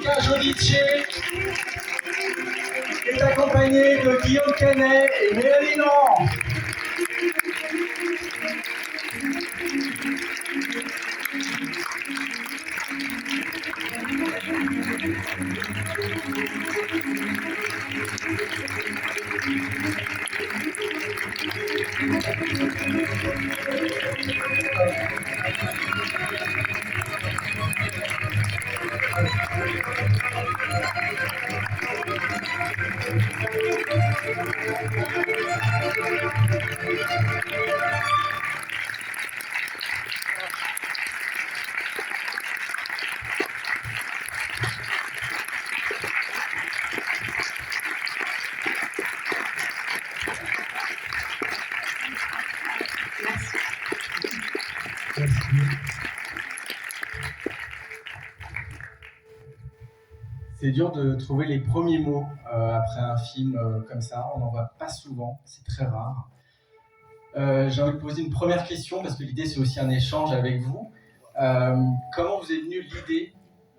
Luca Giudice est accompagné de Guillaume Canet et Mélanie Laurent. C'est dur de trouver les premiers mots après un film comme ça. On n'en voit pas souvent, c'est très rare. J'ai envie de poser une première question parce que l'idée c'est aussi un échange avec vous. Comment vous est venue l'idée,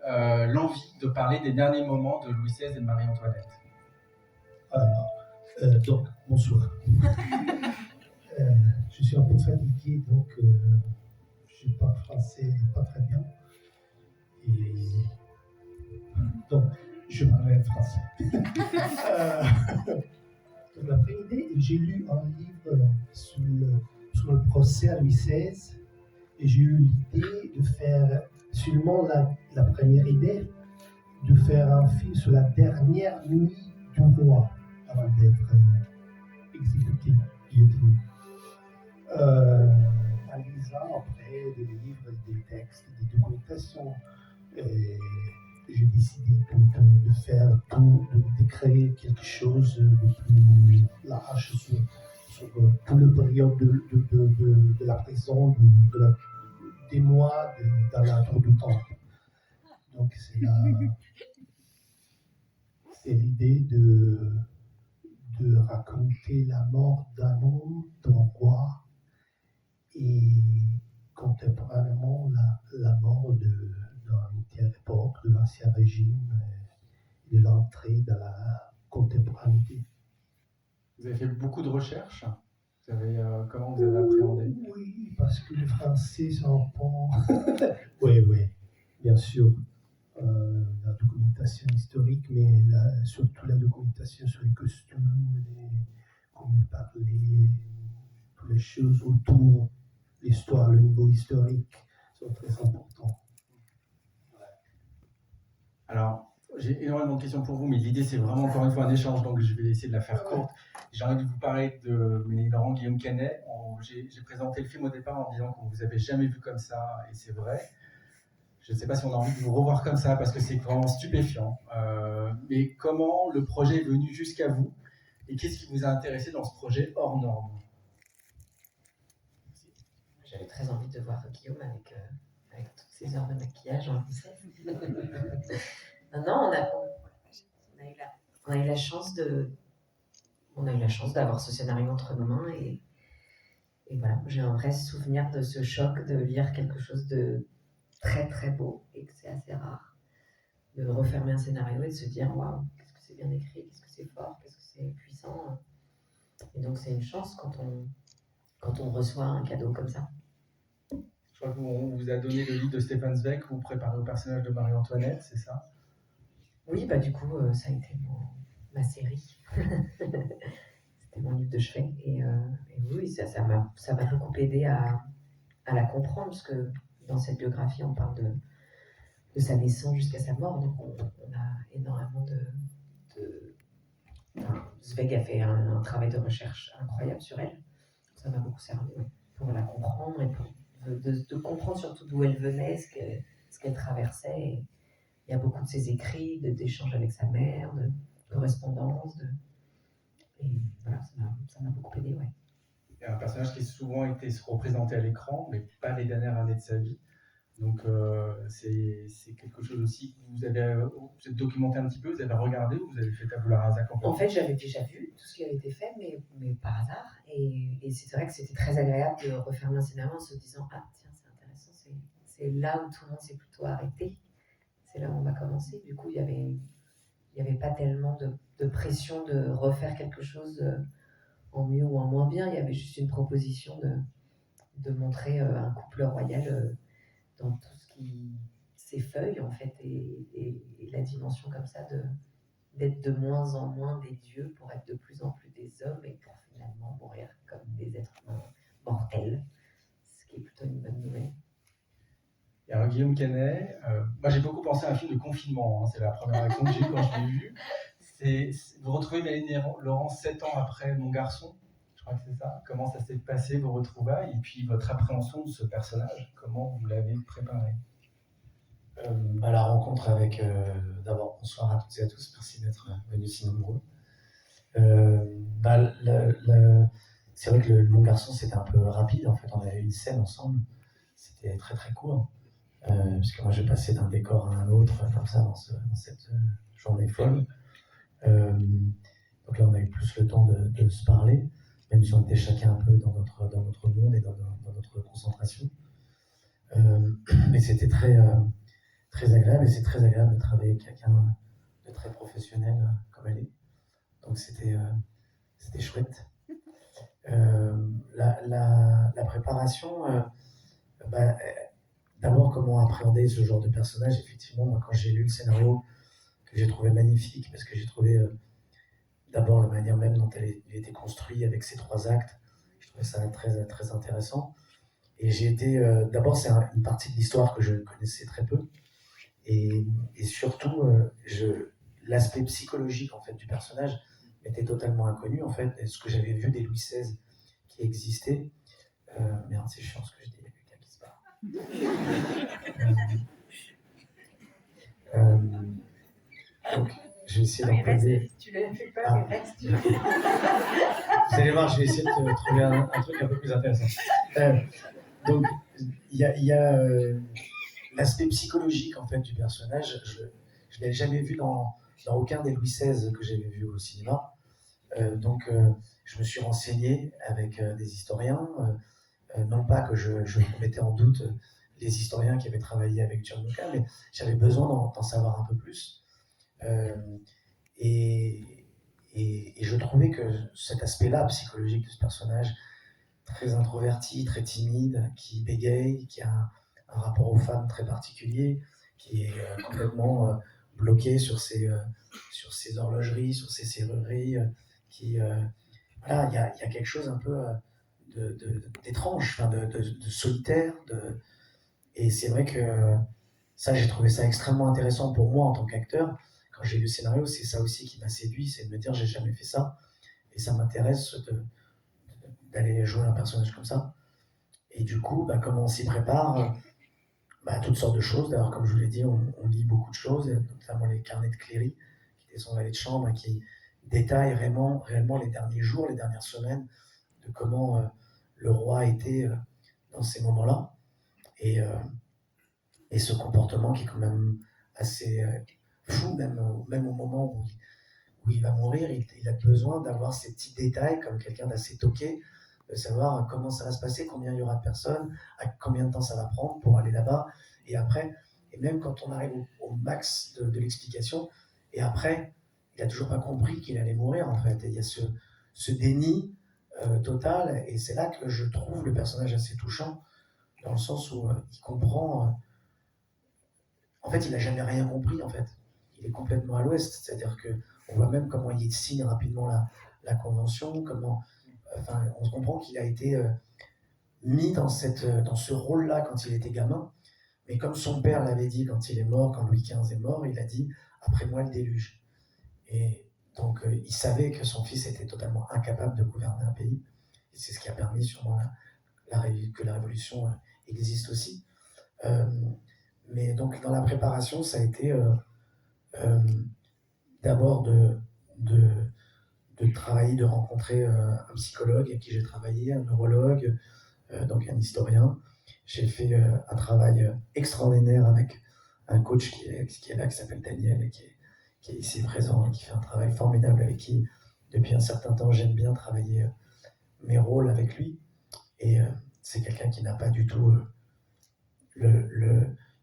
l'envie de parler des derniers moments de Louis XVI et de Marie-Antoinette? Alors, donc, bonsoir. Je suis un peu fatigué, donc je parle français pas très bien. Et donc, je parlerai français. Donc, l'après-midi, j'ai lu un livre sur le procès à Louis XVI et j'ai eu l'idée de faire, seulement la première idée, de faire un film sur la dernière nuit du roi avant d'être exécuté, guillotiné. En lisant après des livres, des textes, des documentations, j'ai décidé de faire tout, de créer quelque chose de plus large sur tout le période de la prison, des mois dans la tour du temps. Donc c'est l'idée de raconter la mort d'un homme, d'un roi, et contemporainement la mort d'une telle époque, de l'Ancien Régime, et de l'entrée dans la contemporanéité. Vous avez fait beaucoup de recherches. Comment vous avez appréhendé? Oui, parce que les Français sont bon. Oui, bien sûr. La documentation historique, mais surtout la documentation sur les costumes, comment ils parlaient, toutes les choses autour, l'histoire, le niveau historique sont très importants. Alors, j'ai énormément de questions pour vous, mais l'idée c'est vraiment encore une fois un échange, donc je vais essayer de la faire courte. J'ai envie de vous parler de Mélanie Laurent, Guillaume Canet. J'ai présenté le film au départ en disant qu'on ne vous avait jamais vu comme ça, et c'est vrai. Je ne sais pas si on a envie de vous revoir comme ça, parce que c'est vraiment stupéfiant. Mais comment le projet est venu jusqu'à vous, et qu'est-ce qui vous a intéressé dans ce projet hors norme? J'avais très envie de voir Guillaume avec toutes ces heures de maquillage en Louis XVI. Non, on a eu la chance d'avoir ce scénario entre nos mains et voilà, j'ai un vrai souvenir de ce choc de lire quelque chose de très très beau et que c'est assez rare de refermer un scénario et de se dire waouh, qu'est-ce que c'est bien écrit, qu'est-ce que c'est fort, qu'est-ce que c'est puissant. Et donc c'est une chance quand on reçoit un cadeau comme ça. Je crois qu'on vous a donné le livre de Stefan Zweig, vous préparez au personnage de Marie-Antoinette, c'est ça? Oui, du coup, ça a été ma série. C'était mon livre de chevet. Et oui, ça m'a beaucoup aidé à la comprendre, parce que dans cette biographie, on parle de sa naissance jusqu'à sa mort. Donc, on a énormément Zweig a fait un travail de recherche incroyable sur elle. Ça m'a beaucoup servi pour la comprendre et pour de comprendre surtout d'où elle venait, ce qu'elle traversait. Et il y a beaucoup de ses écrits, d'échanges avec sa mère, de correspondances. Et voilà, ça m'a beaucoup aidé, ouais. Il y a un personnage qui a souvent été représenté à l'écran, mais pas les dernières années de sa vie. Donc c'est quelque chose aussi que vous êtes documenté un petit peu, vous avez regardé ou vous avez fait tabula rasa complètement? En fait, j'avais déjà vu tout ce qui avait été fait, mais par hasard. Et c'est vrai que c'était très agréable de refermer un scénario en se disant ah tiens, c'est intéressant, c'est là où tout le monde s'est plutôt arrêté. c'est là où on va commencer. Du coup, il y avait pas tellement de pression de refaire quelque chose en mieux ou en moins bien. Il y avait juste une proposition de montrer un couple royal dans tout ce qui s'effeuille, en fait, et la dimension comme ça d'être de moins en moins des dieux pour être de plus en plus des hommes et pour finalement mourir comme des êtres humains mortels, ce qui est plutôt une bonne nouvelle. Et alors Guillaume Canet, moi j'ai beaucoup pensé à un film de confinement, hein, c'est la première réaction que j'ai eue quand je l'ai vu. Vous retrouvez Mélanie Laurent 7 ans après Mon Garçon, je crois que c'est ça. Comment ça s'est passé, vos retrouvailles, et puis votre appréhension de ce personnage, comment vous l'avez préparé? La rencontre avec, d'abord bonsoir à toutes et à tous, merci d'être venus si nombreux. C'est vrai que Mon Garçon c'était un peu rapide, en fait on avait eu une scène ensemble, c'était très très court, puisque moi j'ai passé d'un décor à un autre comme ça dans cette journée folle. Donc là on a eu plus le temps de se parler, même si on était chacun un peu dans notre monde et dans notre concentration. Mais c'était très agréable, et c'est très agréable de travailler avec quelqu'un de très professionnel comme elle est. Donc c'était chouette. La préparation, d'abord comment appréhender ce genre de personnage. Effectivement, moi quand j'ai lu le scénario, que j'ai trouvé magnifique, parce que j'ai trouvé d'abord la manière même dont il était construit avec ces 3 actes, je trouvais ça très, très intéressant. Et j'ai été, d'abord c'est une partie de l'histoire que je connaissais très peu, et surtout l'aspect psychologique en fait du personnage était totalement inconnu en fait. Et ce que j'avais vu des Louis XVI qui existaient, merde c'est chiant ce que je dis, il y a quelqu'un qui se parle. Donc je vais essayer d'employer. Tu l'as fait peur, reste. Vous allez voir, je vais essayer de trouver un truc un peu plus intéressant. Donc il y a l'aspect psychologique en fait du personnage. Je l'avais jamais vu dans aucun des Louis XVI que j'avais vu au cinéma. Donc je me suis renseigné avec des historiens, non pas que je mettais en doute les historiens qui avaient travaillé avec Gianluca, mais j'avais besoin d'en savoir un peu plus. Et je trouvais que cet aspect-là psychologique de ce personnage, très introverti, très timide, qui bégaye, qui a un rapport aux femmes très particulier, qui est complètement bloqué sur ses horlogeries, sur ses serrureries, voilà, il y a quelque chose un peu d'étrange, de solitaire, et c'est vrai que ça, j'ai trouvé ça extrêmement intéressant pour moi en tant qu'acteur. Quand j'ai lu le scénario, c'est ça aussi qui m'a séduit, c'est de me dire j'ai jamais fait ça, et ça m'intéresse d'aller jouer un personnage comme ça. Et du coup, comment on s'y prépare, toutes sortes de choses. D'ailleurs, comme je vous l'ai dit, on lit beaucoup de choses, notamment les carnets de Cléry, qui étaient son valet de chambre, et qui détaillent réellement les derniers jours, les dernières semaines, de comment le roi était dans ces moments-là. Et ce comportement qui est quand même assez fou, même au moment où il va mourir, il a besoin d'avoir ces petits détails, comme quelqu'un d'assez toqué, de savoir comment ça va se passer, combien il y aura de personnes, à combien de temps ça va prendre pour aller là-bas, et après, et même quand on arrive au max de l'explication, et après, il n'a toujours pas compris qu'il allait mourir, en fait. Et il y a ce déni total, et c'est là que je trouve le personnage assez touchant, dans le sens où il comprend... en fait, il n'a jamais rien compris, en fait. Il est complètement à l'ouest, c'est-à-dire qu'on voit même comment il signe rapidement la convention, comment... Enfin, on se comprend qu'il a été mis dans ce rôle-là quand il était gamin, mais comme son père l'avait dit quand il est mort, quand Louis XV est mort, il a dit « après moi le déluge ». Et donc, il savait que son fils était totalement incapable de gouverner un pays, et c'est ce qui a permis sûrement que la Révolution existe aussi. Mais donc, dans la préparation, ça a été d'abord de travailler, de rencontrer un psychologue avec qui j'ai travaillé, un neurologue, donc un historien. J'ai fait un travail extraordinaire avec un coach qui est là, qui s'appelle Daniel, et qui est ici présent, et qui fait un travail formidable, avec qui, depuis un certain temps, j'aime bien travailler mes rôles avec lui. Et c'est quelqu'un qui n'a pas du tout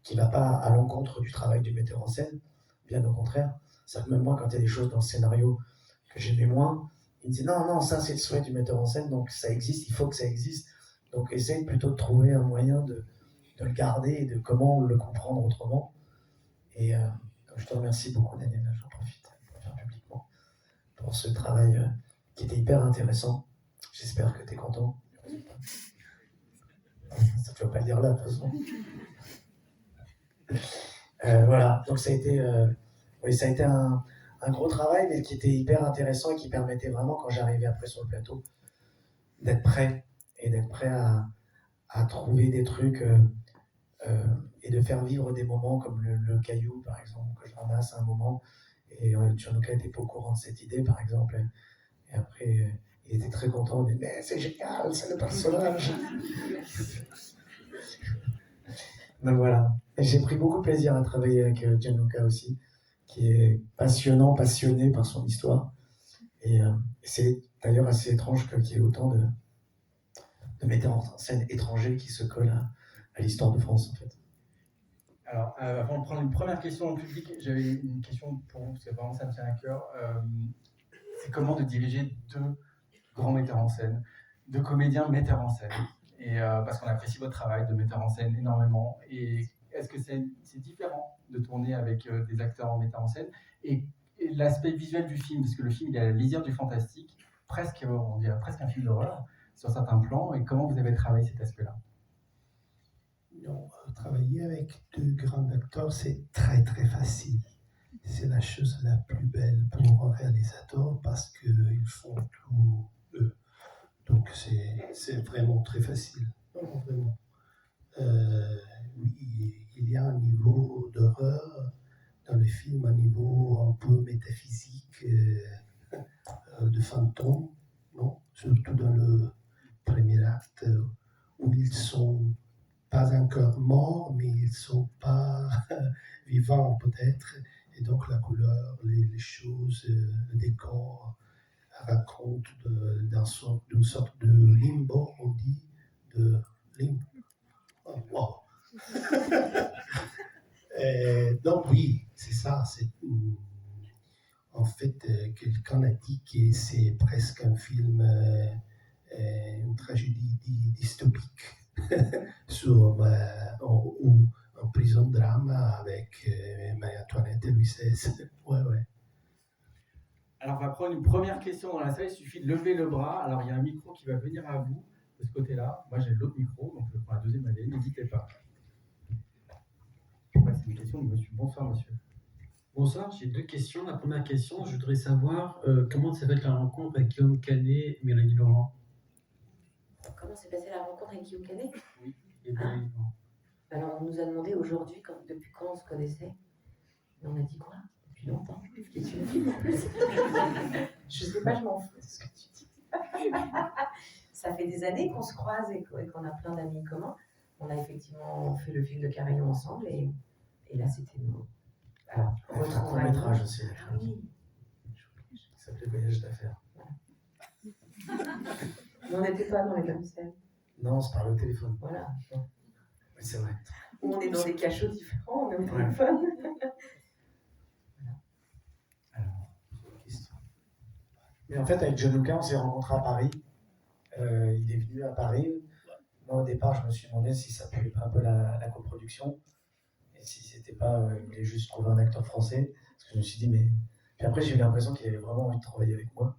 qui va pas à l'encontre du travail du metteur en scène, bien au contraire. C'est-à-dire que même moi, quand il y a des choses dans le scénario que j'aimais moins, il me dit non, ça c'est le souhait du metteur en scène, donc ça existe, il faut que ça existe. Donc essaye plutôt de trouver un moyen de le garder et de comment le comprendre autrement. Et je te remercie beaucoup, Daniel, j'en profite pour le faire publiquement, pour ce travail qui était hyper intéressant. J'espère que tu es content du résultat. Ça, tu vas pas le dire là, de toute façon. Voilà, donc ça a été un gros travail, mais qui était hyper intéressant et qui permettait vraiment, quand j'arrivais après sur le plateau, d'être prêt et d'être prêt à trouver des trucs et de faire vivre des moments comme le caillou, par exemple, que je ramasse à un moment. Et Gianluca n'était pas au courant de cette idée, par exemple. Et après, il était très content. Il dit mais c'est génial, c'est le personnage. Donc voilà. Et j'ai pris beaucoup de plaisir à travailler avec Gianluca aussi, qui est passionné par son histoire. Et c'est d'ailleurs assez étrange qu'il y ait autant de metteurs en scène étrangers qui se collent à l'histoire de France, en fait. Alors, avant de prendre une première question dans le public, j'avais une question pour vous, parce que vraiment ça me tient à cœur. C'est comment de diriger deux grands metteurs en scène, deux comédiens metteurs en scène, et parce qu'on apprécie votre travail de metteur en scène énormément. Et est-ce que c'est différent de tourner avec des acteurs metteurs en scène et l'aspect visuel du film, parce que le film il est à la lisière du fantastique, presque, on dirait presque un film d'horreur sur certains plans. Et comment vous avez travaillé cet aspect-là? Non, travailler avec deux grands acteurs, c'est très très facile. C'est la chose la plus belle pour un réalisateur parce qu'ils font tout eux. Donc c'est vraiment très facile. Non, vraiment. Oui, il y a un niveau d'horreur dans le film, un niveau un peu métaphysique de fantôme, non? Surtout dans le premier acte où ils sont pas encore morts, mais ils sont pas vivants peut-être. Et donc la couleur, les choses, le décor racontent d'une sorte de limbo, on dit, de limbo. Oh, wow. Donc oui, c'est ça. C'est en fait quelqu'un a dit que c'est presque un film, une tragédie dystopique sur ou un prison drame avec Marie-Antoinette et Louis XVI. Ouais. Alors, on va prendre une première question dans la salle. Il suffit de lever le bras. Alors, il y a un micro qui va venir à vous de ce côté-là. Moi, j'ai l'autre micro, donc je prends la deuxième allée. N'hésitez pas. Ouais, c'est une question de monsieur. Bonsoir, monsieur. Bonsoir, j'ai deux questions. La première question, je voudrais savoir comment s'est faite la rencontre avec Guillaume Canet et Mélanie Laurent. Comment s'est passée la rencontre avec Guillaume Canet? Oui, et Mélanie Laurent. Alors, on nous a demandé aujourd'hui depuis quand on se connaissait. Et on a dit quoi? Depuis longtemps. Je sais pas, je m'en fous de ce que tu dis. Ça fait des années qu'on se croise et qu'on a plein d'amis communs. On a effectivement fait le film de Carillon ensemble et là, c'était nous. Alors, On a fait un court-métrage aussi. Ah oui. Ça s'appelait Voyage d'affaires. Mais on n'était pas dans les mêmes scènes. Non, on se parle au téléphone. Voilà. Oui, c'est vrai. On est dans des cachots différents, on est au téléphone. Alors, Question. Mais en fait, avec Gianluca, on s'est rencontrés à Paris. Il est venu à Paris. Moi, au départ, je me suis demandé si ça pouvait pas un peu la coproduction. Et si c'était pas, il voulait juste trouver un acteur français. Parce que je me suis dit, mais. Puis après, j'ai eu l'impression qu'il avait vraiment envie de travailler avec moi.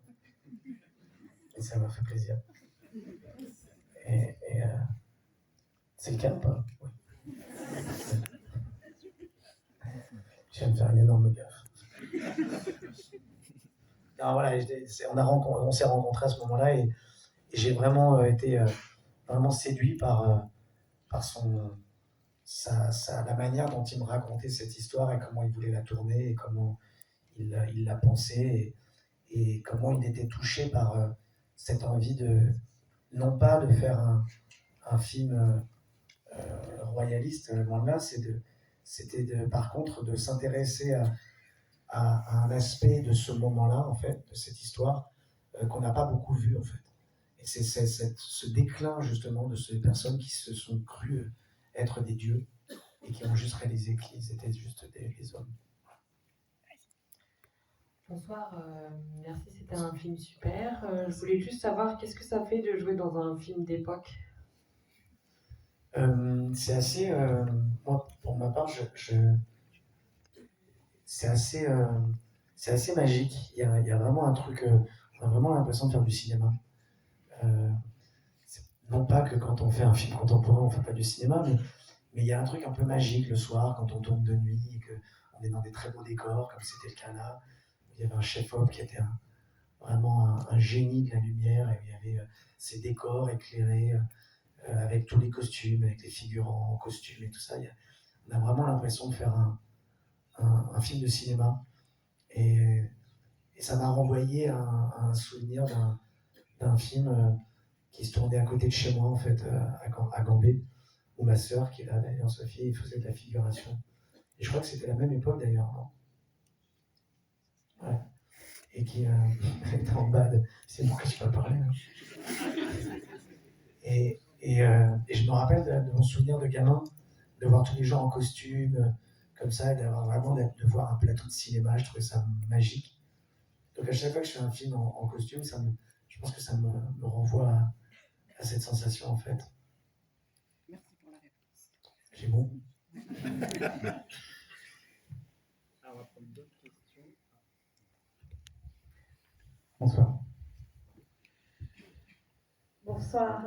Et ça m'a fait plaisir. Et c'est le cas ou pas? Oui. Je viens de faire une énorme gaffe. Non, voilà, on s'est rencontrés à ce moment-là et j'ai vraiment été vraiment séduit par la manière dont il me racontait cette histoire et comment il voulait la tourner et comment il l'a pensée et comment il était touché par cette envie non pas de faire un film royaliste, loin de là, c'était par contre de s'intéresser à un aspect de ce moment-là, en fait, de cette histoire, qu'on n'a pas beaucoup vu, en fait. Et c'est ce déclin, justement, de ces personnes qui se sont crues être des dieux, et qui ont juste réalisé qu'ils étaient juste des hommes. Bonsoir, merci, c'était un film super. Je voulais juste savoir qu'est-ce que ça fait de jouer dans un film d'époque? C'est assez, moi, pour ma part, c'est assez magique. Il y a vraiment un truc, on a vraiment l'impression de faire du cinéma. Non pas que quand on fait un film contemporain, on ne fait pas du cinéma, mais il y a un truc un peu magique le soir quand on tourne de nuit et qu'on est dans des très beaux décors, comme c'était le cas là. Il y avait un chef-op qui était vraiment un génie de la lumière, et il y avait ces décors éclairés avec tous les costumes, avec les figurants en costume et tout ça. On a vraiment l'impression de faire un film de cinéma. Et ça m'a renvoyé à un souvenir d'un film qui se tournait à côté de chez moi, en fait, à Gambé, où ma sœur, qui est là d'ailleurs, Sophie, faisait de la figuration. Et je crois que c'était la même époque d'ailleurs, non? Ouais. Et qui était en bas de... C'est moi que tu vas parler. Hein. Et je me rappelle de mon souvenir de gamin, de voir tous les gens en costume, comme ça, et d'avoir vraiment de voir un plateau de cinéma. Je trouvais ça magique. Donc à chaque fois que je fais un film en costume, je pense que ça me renvoie à cette sensation en fait. Merci pour la réponse. J'ai bon. Alors, on va prendre d'autres questions. Bonsoir. Bonsoir.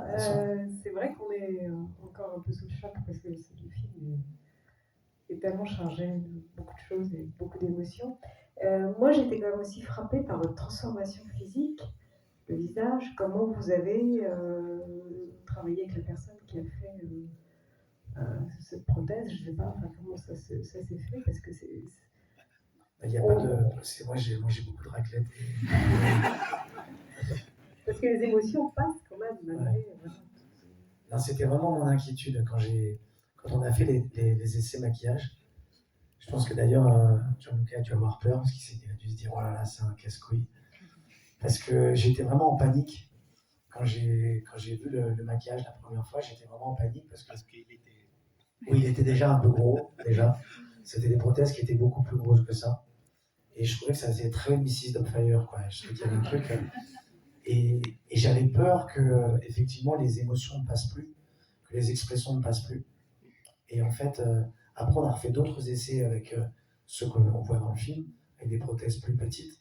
C'est vrai qu'on est encore un peu sous le choc parce que le film est tellement chargé de beaucoup de choses et beaucoup d'émotions. Moi, j'étais quand même aussi frappée par votre transformation physique, le visage, comment vous avez travaillé avec la personne qui a fait cette prothèse, je ne sais pas comment ça s'est fait, parce que c'est... Il n'y a pas de... Moi, j'ai mangé beaucoup de raclette. Parce que les émotions passent quand même, malgré... Ouais. Non, c'était vraiment mon inquiétude quand on a fait les essais maquillage. Je pense que d'ailleurs, Jean-Luc a dû avoir peur parce qu'il a dû se dire oh là là, c'est un casse-couille. Parce que j'étais vraiment en panique quand j'ai vu le maquillage la première fois. J'étais vraiment en panique parce qu'il était. Oui, il était déjà un peu gros, déjà. C'était des prothèses qui étaient beaucoup plus grosses que ça. Et je trouvais que ça faisait très Mrs. Doubtfire, quoi. Je trouvais qu'il y avait un truc. Et j'avais peur que, effectivement, les émotions ne passent plus, que les expressions ne passent plus. Et en fait, après, on a refait d'autres essais avec ceux qu'on voit dans le film, avec des prothèses plus petites.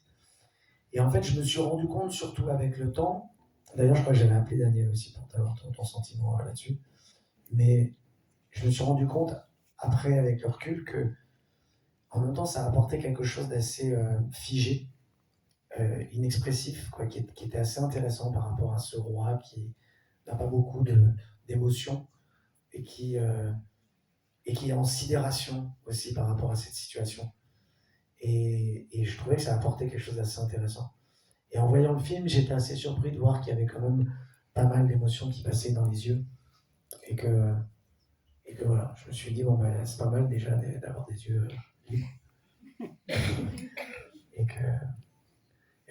Et en fait, je me suis rendu compte, surtout avec le temps, d'ailleurs, je crois que j'avais appelé Daniel aussi pour t'avoir ton sentiment là-dessus, mais je me suis rendu compte, après, avec le recul, que en même temps, ça a apporté quelque chose d'assez figé, inexpressif, quoi, qui était assez intéressant par rapport à ce roi qui n'a pas beaucoup d'émotions et qui est en sidération aussi par rapport à cette situation. Et je trouvais que ça apportait quelque chose d'assez intéressant. Et en voyant le film, j'étais assez surpris de voir qu'il y avait quand même pas mal d'émotions qui passaient dans les yeux. Et que voilà, je me suis dit, bon, ben, c'est pas mal déjà d'avoir des yeux libres. Et que,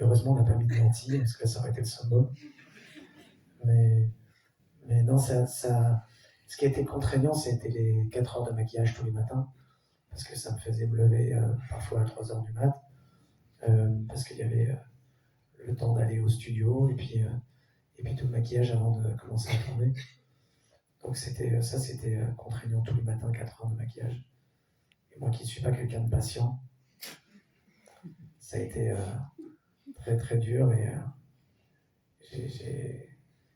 heureusement, on n'a pas mis de lentilles, parce que ça aurait été le symbole. Mais non, ce qui a été contraignant, c'était les 4 heures de maquillage tous les matins, parce que ça me faisait me lever parfois à 3 heures du mat, parce qu'il y avait le temps d'aller au studio, et puis tout le maquillage avant de commencer à tourner. Donc c'était contraignant tous les matins, 4 heures de maquillage. Et moi qui ne suis pas quelqu'un de patient, ça a été très très dur, et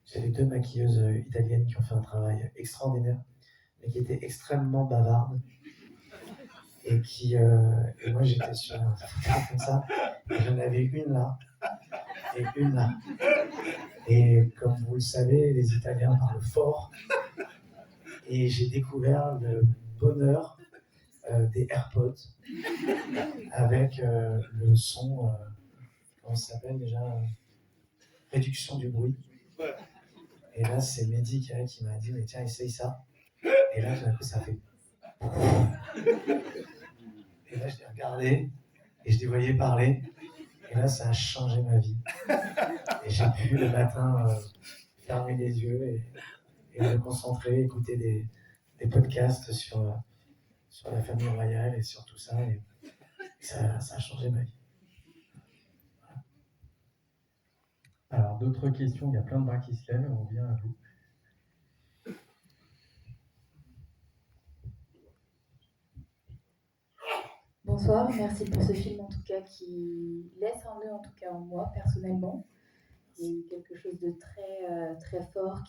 j'avais 2 maquilleuses italiennes qui ont fait un travail extraordinaire, mais qui étaient extrêmement bavardes. Et moi j'étais sur un fauteuil comme ça, et j'en avais une là, et une là. Et comme vous le savez, les Italiens parlent fort, et j'ai découvert le bonheur des AirPods, avec le son, comment ça s'appelle déjà, réduction du bruit. Et là c'est Mehdi qui m'a dit mais tiens, essaye ça. Et là d'un coup ça fait... Et là, je l'ai regardé et je les voyais parler. Et là, ça a changé ma vie. Et j'ai pu le matin fermer les yeux et me concentrer, écouter des podcasts sur sur la famille royale et sur tout ça. Et ça a changé ma vie. Alors, d'autres questions, il y a plein de bras qui se lèvent, on vient à vous. Bonsoir, merci pour ce film en tout cas qui laisse un nœud en tout cas en moi personnellement. Il y a eu quelque chose de très fort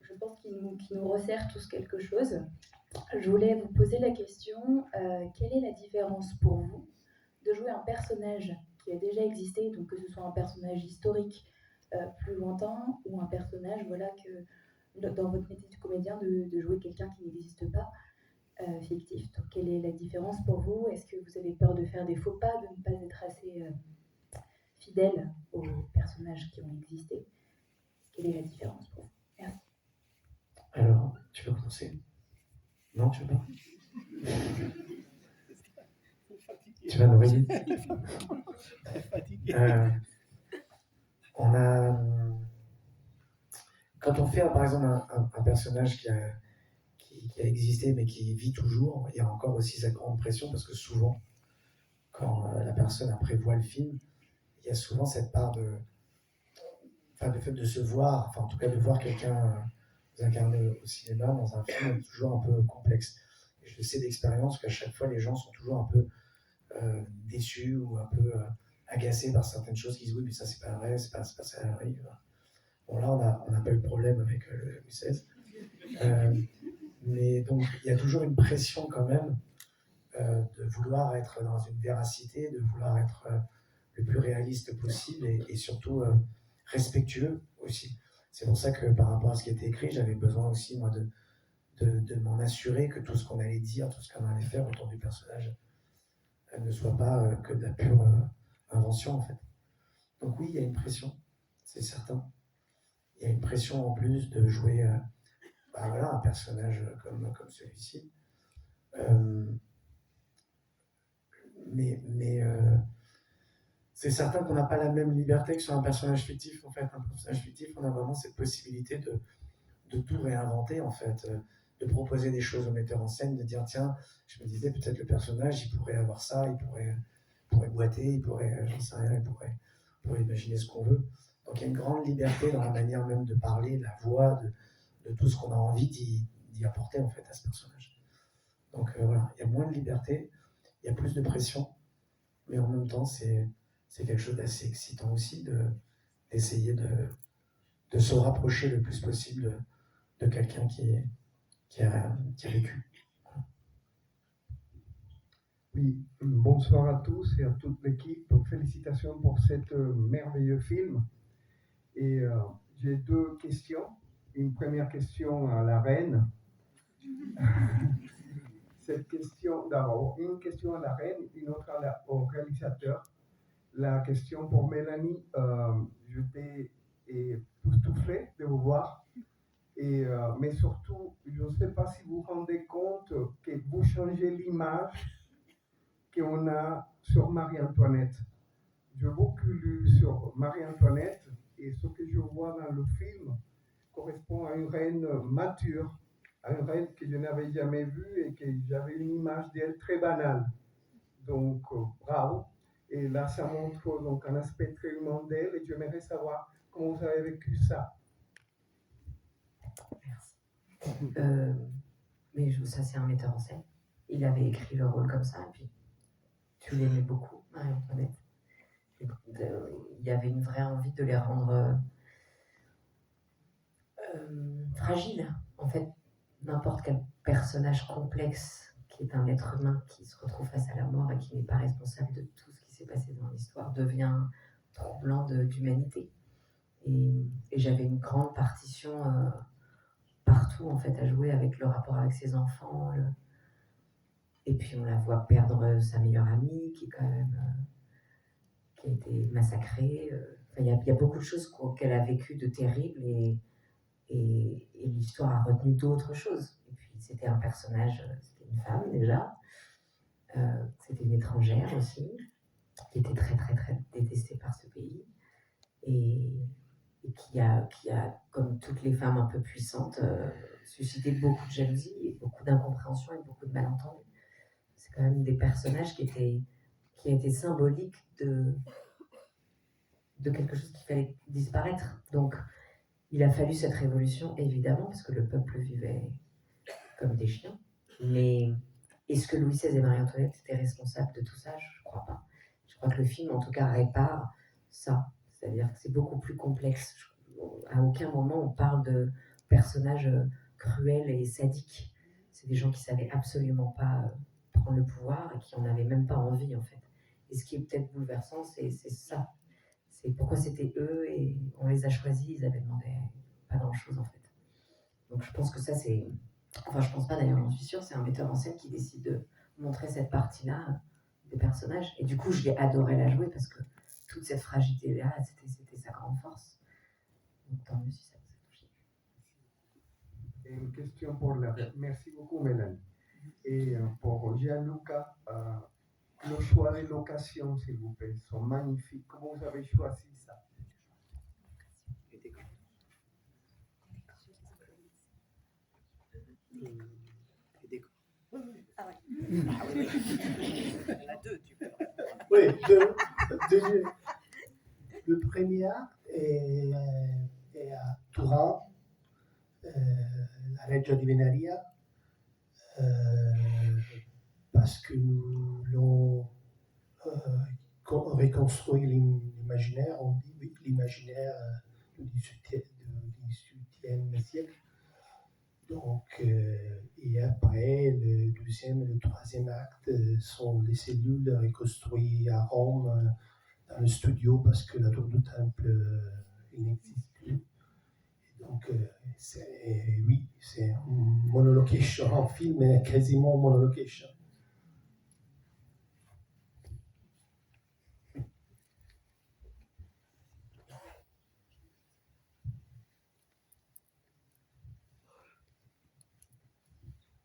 je pense qui nous resserre tous quelque chose. Je voulais vous poser la question, quelle est la différence pour vous de jouer un personnage qui a déjà existé, donc que ce soit un personnage historique plus lointain ou un personnage dans votre métier de comédien de jouer quelqu'un qui n'existe pas, fictif. Donc, quelle est la différence pour vous? Est-ce que vous avez peur de faire des faux pas, de ne pas être assez fidèle aux personnages qui ont existé? Quelle est la différence pour vous? Merci. Alors, tu veux commencer? Non, tu veux pas? Tu vas nous réveiller. Quand on fait par exemple un personnage qui a existé mais qui vit toujours, il y a encore aussi cette grande pression parce que souvent, quand la personne après voit le film, il y a souvent cette part le fait de se voir, en tout cas de voir quelqu'un incarné au cinéma dans un film est toujours un peu complexe. Et je le sais d'expérience qu'à chaque fois les gens sont toujours un peu déçus ou un peu agacés par certaines choses, qui disent oui mais ça c'est pas vrai, c'est pas ça arrive. Bon là on n'a pas eu de problème avec le Louis XVI. Mais donc il y a toujours une pression quand même de vouloir être dans une véracité, de vouloir être le plus réaliste possible et surtout respectueux aussi. C'est pour ça que par rapport à ce qui était écrit, j'avais besoin aussi moi de m'en assurer que tout ce qu'on allait dire, tout ce qu'on allait faire autour du personnage ne soit pas que de la pure invention en fait. Donc oui, il y a une pression, c'est certain. Il y a une pression en plus de jouer un personnage comme celui-ci. Mais c'est certain qu'on n'a pas la même liberté que sur un personnage fictif. En fait, un personnage fictif, on a vraiment cette possibilité de tout réinventer en fait, de proposer des choses au metteur en scène, de dire tiens, je me disais peut-être le personnage, il pourrait avoir ça, il pourrait boiter, il pourrait, j'en sais rien, il pourrait imaginer ce qu'on veut. Donc il y a une grande liberté dans la manière même de parler, de la voix, de tout ce qu'on a envie d'y apporter en fait à ce personnage. Donc voilà, il y a moins de liberté, il y a plus de pression, mais en même temps c'est quelque chose d'assez excitant aussi d'essayer de se rapprocher le plus possible de quelqu'un qui a vécu. Oui, bonsoir à tous et à toute l'équipe. Félicitations pour cet merveilleux film. Et j'ai deux questions. Une première question à la reine. Cette question, d'abord, une question à la reine, une autre au réalisateur. La question pour Mélanie, j'étais époustouflé de vous voir. Mais surtout, je ne sais pas si vous vous rendez compte que vous changez l'image qu'on a sur Marie-Antoinette. J'ai beaucoup lu sur Marie-Antoinette et ce que je vois dans le film correspond à une reine mature, à une reine que je n'avais jamais vue et que j'avais une image d'elle très banale. Donc, bravo. Et là, ça montre donc un aspect très humain d'elle et j'aimerais savoir comment vous avez vécu ça. Merci. Mais ça, c'est un metteur en scène. Il avait écrit le rôle comme ça et puis tu l'aimais beaucoup, Marie-Antoinette. Il y avait une vraie envie de les rendre fragiles. En fait, n'importe quel personnage complexe qui est un être humain qui se retrouve face à la mort et qui n'est pas responsable de tout ce qui s'est passé dans l'histoire devient troublant d'humanité. Et j'avais une grande partition partout en fait à jouer avec le rapport avec ses enfants. Et puis on la voit perdre sa meilleure amie qui est quand même qui a été massacrée. Il y a beaucoup de choses qu'elle a vécues de terribles et l'histoire a retenu d'autres choses. Et puis c'était un personnage, c'était une femme déjà, c'était une étrangère aussi, qui était très très très détestée par ce pays. Et et qui a, comme toutes les femmes un peu puissantes, suscité beaucoup de jalousie et beaucoup d'incompréhension et beaucoup de malentendus. C'est quand même des personnages qui étaient symboliques de quelque chose qui fallait disparaître. Donc, il a fallu cette révolution, évidemment, parce que le peuple vivait comme des chiens. Mais est-ce que Louis XVI et Marie-Antoinette étaient responsables de tout ça? Je ne crois pas. Je crois que le film, en tout cas, répare ça. C'est-à-dire que c'est beaucoup plus complexe. À aucun moment, on parle de personnages cruels et sadiques. C'est des gens qui ne savaient absolument pas prendre le pouvoir et qui n'en avaient même pas envie, en fait. Et ce qui est peut-être bouleversant, c'est ça. C'est pourquoi c'était eux et on les a choisis, ils avaient demandé pas grand-chose, en fait. Donc je pense que ça, c'est... Enfin, je pense pas d'ailleurs, j'en suis sûre, c'est un metteur en scène qui décide de montrer cette partie-là des personnages. Et du coup, j'ai adoré la jouer parce que toute cette fragilité-là, c'était sa grande force. Donc tant mieux si ça vous a touché. Une question pour la... Merci beaucoup, Mélanie. Et pour Gianluca, le choix des locations, s'il vous plaît, sont magnifiques. Comment vous avez choisi ça? Ah ouais. Il y en a deux, tu peux. Oui, le premier acte est à Turin, la Reggia di Venaria, parce que nous l'avons reconstruit l'imaginaire, on dit l'imaginaire du XVIIIe siècle. Donc, et après, le deuxième et le troisième acte sont les cellules reconstruites à Rome, dans le studio, parce que la tour du temple il n'existe plus. Et donc, oui, c'est un monolocation, un film est quasiment monolocation.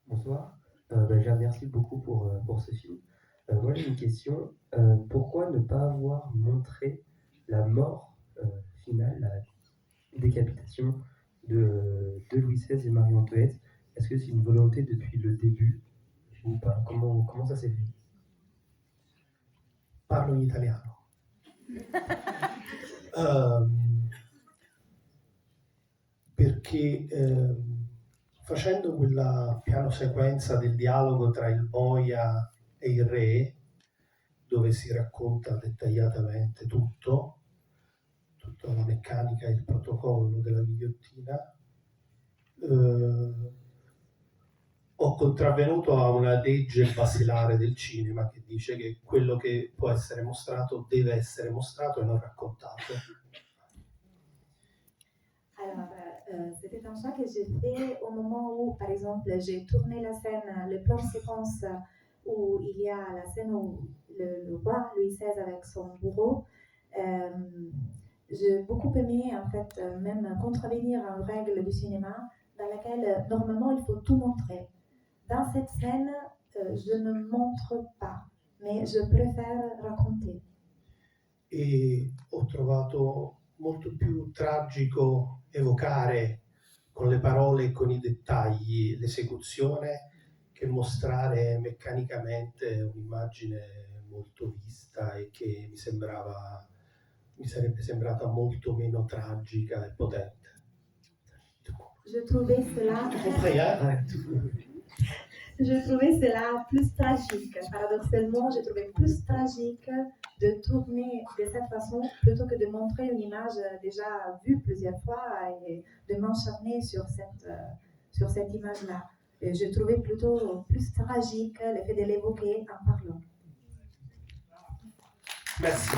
Bonsoir. Déjà, merci beaucoup pour ce film. Moi, j'ai une question. Pourquoi ne pas avoir montré la mort finale, la décapitation de Louis XVI et Marie-Antoinette? Est-ce que c'est une volonté depuis le début ou pas? Comment ça s'est fait? Parlo in italiano. Perché facendo quella piano sequenza del dialogo tra il boia e il re, dove si racconta dettagliatamente tutta la meccanica e il protocollo della ghigliottina, ho contravvenuto a una legge basilare del cinema che dice che quello che può essere mostrato deve essere mostrato e non raccontato. Alors, c'était un choix que j'ai fait au moment où, par exemple, j'ai tourné la scène, le plan séquence où il y a la scène où le roi Louis XVI avec son bourreau. J'ai beaucoup aimé, en fait, même contrevenir à une règle du cinéma dans laquelle, normalement, il faut tout montrer. Dans cette scène, je ne montre pas, mais je préfère racconter. E ho trovato molto più tragico evocare con le parole e con i dettagli l'esecuzione che mostrare meccanicamente un'immagine molto vista e che mi sarebbe sembrata molto meno tragica e potente. Je trouvais cela... Je trouvais cela plus tragique. Paradoxalement, j'ai trouvé plus tragique de tourner de cette façon plutôt que de montrer une image déjà vue plusieurs fois et de m'acharner sur cette image-là. Et je trouvais plutôt plus tragique le fait de l'évoquer en parlant. Merci.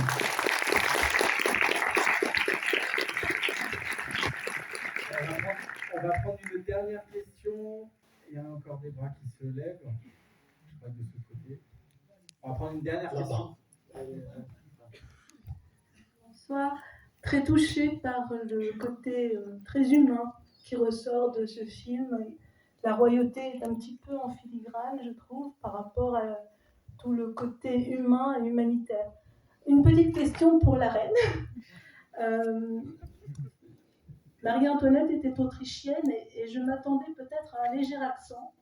On va prendre une dernière question. Il y a encore des bras qui se lèvent. Je crois que de ce côté. On va prendre une dernière question. Bonsoir. Très touchée par le côté très humain qui ressort de ce film. La royauté est un petit peu en filigrane, je trouve, par rapport à tout le côté humain et humanitaire. Une petite question pour la reine. Marie-Antoinette était autrichienne et je m'attendais peut-être à un léger accent.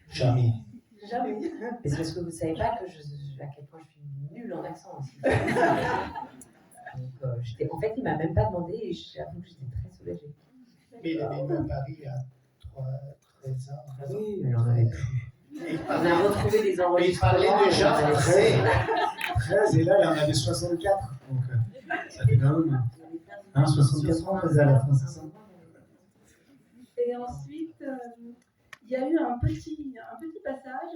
Jamais. Jamais. Mais c'est parce que vous ne savez pas à quel point je suis nulle en accent aussi. Donc, en fait, il ne m'a même pas demandé et j'avoue que j'étais très soulagée. Mais il avait venu à Paris à 13 ans. Oui, mais on n'en avait plus. On a retrouvé des Il enregistrements. parlait déjà on avait- 13, et là, il en avait 64. Donc, ça fait quand même 64 ans, à la fin, c'est ça? Et ensuite, il y a eu un petit passage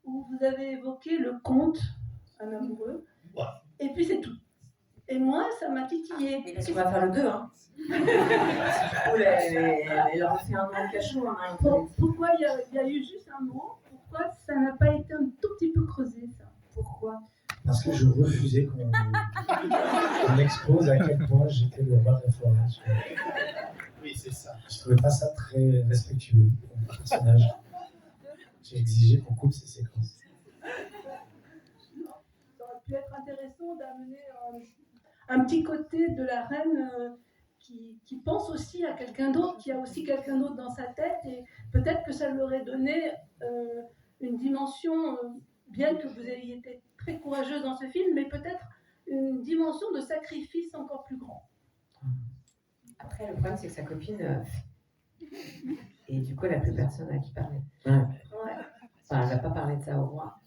où vous avez évoqué le conte, un amoureux, et puis c'est tout. Et moi, ça m'a titillé. Mais parce qu'on va faire le 2, hein. Elle aura fait un an cachot, hein. Pourquoi il y a eu juste un mot? Pourquoi ça n'a pas été un tout petit peu creusé, ça? Pourquoi? Parce que je refusais qu'on expose à quel point j'étais le roi de la forêt. Oui, c'est ça. Je trouvais pas ça très respectueux pour mon personnage. J'ai exigé qu'on coupe ces séquences. Ça aurait pu être intéressant d'amener un petit côté de la reine qui pense aussi à quelqu'un d'autre, qui a aussi quelqu'un d'autre dans sa tête, et peut-être que ça lui aurait donné une dimension, bien que vous ayez été très courageuse dans ce film, mais peut-être une dimension de sacrifice encore plus grand. Après, le problème, c'est que sa copine. Et du coup, elle n'a plus personne à qui parler. Ouais. Enfin, elle ne va pas parler de ça au roi.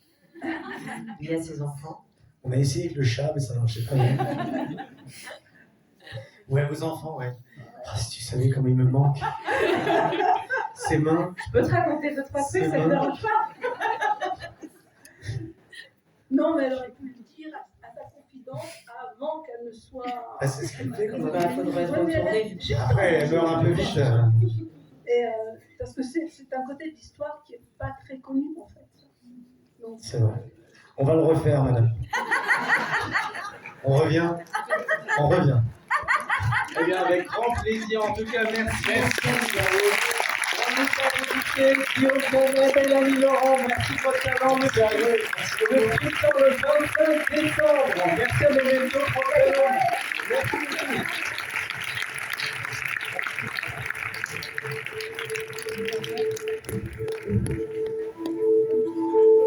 Il a ses enfants. On a essayé avec le chat, mais ça ne marchait pas bien. Ouais, aux enfants, ouais. Ah, si tu savais comme il me manque. Ses mains. Je peux te raconter 2-3 trucs, ça ne me dérange pas. Non, mais elle aurait pu le dire à sa confidente avant qu'elle ne soit. Ah, c'est ce qu'elle fait quand même. Il faudrait se retourner. Après, elle meurt un peu vite. Et, parce que c'est un côté de l'histoire qui n'est pas très connu, en fait. Donc, C'est vrai. On va le refaire, madame. On revient. On revient. Eh bien, avec grand plaisir. En tout cas, merci. Guillaume Canet, Mélanie Laurent, merci de votre talent, monsieur. Le film sort le 25 décembre. Merci à nos médias. Merci beaucoup.